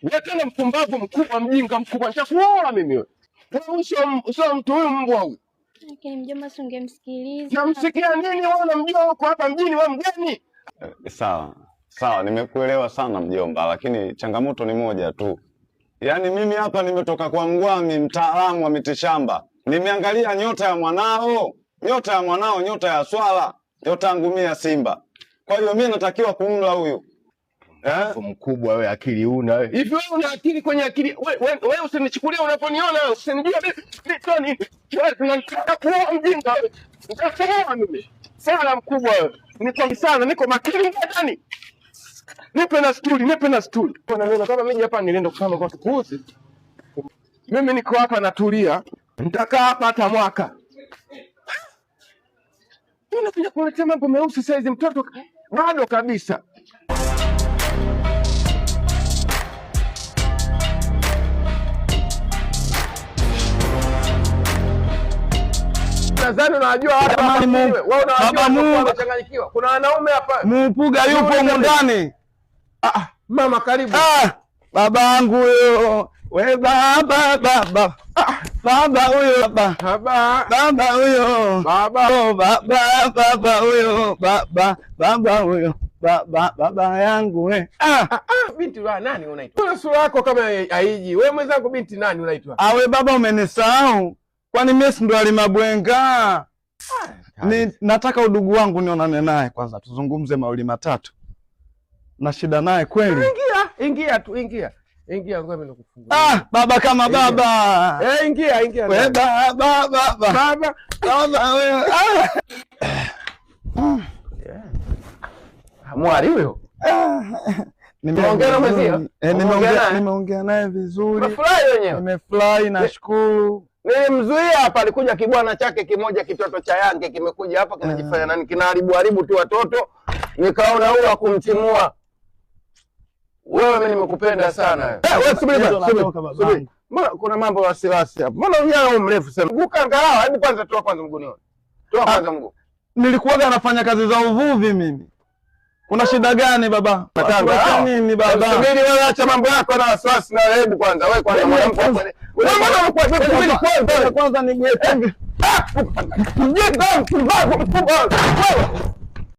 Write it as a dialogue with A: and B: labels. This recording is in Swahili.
A: Wewe tena mpumbavu mkubwa, mjinga mkubwa, nitakuoa mimi wewe. Wewe sio mtu huyu, mbwa huyu.
B: Lakini mjomba, si ungemsikiliza.
A: Namsikia nini wewe? Unamjua huko hapa mjini wewe mgeni?
C: Sawa, nimekuelewa sana mjomba, lakini changamoto ni moja tu. Yaani mimi hapa nimetoka kwa Mgwami, mtaalamu wa mitishamba. Nimeangalia nyota ya mwanao, nyota ya swala, nyota yangu mimi ya Simba. Kwa hiyo mimi natakiwa kumla huyu.
A: Mkubwa wewe, akili una wewe. Hivi wewe una akili kwenye akili? Wewe usinichukulie unaponiona wewe, usinijua mimi. Wewe tunataka kuoa mjinga wewe. Nitakuoa mimi. Sana mkubwa wewe. Niko sana, niko makini ndani. Nipe na stuli. Kuna neno kama mimi hapa nilienda kusema kwa kuhusu. Mimi niko hapa natulia. Nitakaa hapa hata mwaka. Unakuja kuletea mambo meusi saizi, mtoto bado kabisa. Nadhani unajua hapa wewe unajua unachanganyikiwa. Kuna wanaume hapa.
C: Mpuga yupo huko ndani.
A: Mama karibu.
C: Babangu huyo. We baba. Baba huyo baba huyo. Baba huyo. Baba huyo. Baba yangu we.
A: Binti wa nani unaitwa? Kuna sura yako kama haiji. Wewe mwenzangu binti nani unaitwa?
C: We baba umenisahau. Kwani Messi ndo alimabwenga? Nataka udugu wangu nionane naye kwanza, tuzungumze mawili matatu. Na shida naye kweli.
A: Ingia ngoja mimi nikufungua.
C: Baba kama baba.
A: Ingia.
C: We baba wewe.
A: Mwari huyo.
C: Nimeongea naye vizuri.
A: Umefurahi wenyewe?
C: Nimefurahi, nashukuru.
A: Nilimzuia hapa, alikuja kibwana chake kimoja, kitoto cha Yange kimekuja hapa kinajifanya nani, kinaharibu tu watoto. Nikaona huyu akumtimua. Wewe mimi nimekupenda sana. Wewe subiri. Mbona kuna mambo wasiwasi hapa? Mbona unyaa mrefu sana? Guka angalau, hebu kwanza toa kwanza mguu nione. Toa kwanza mguu.
C: Nilikuwa nafanya kazi za uvuvi mimi. Kuna shida gani baba? Nini baba?
A: Subiri wewe, acha mambo yako na wasiwasi na hebu kwanza. Wewe kwanza mwanamke. Wewe kwanza ni bwete. Mjinga mkubwa.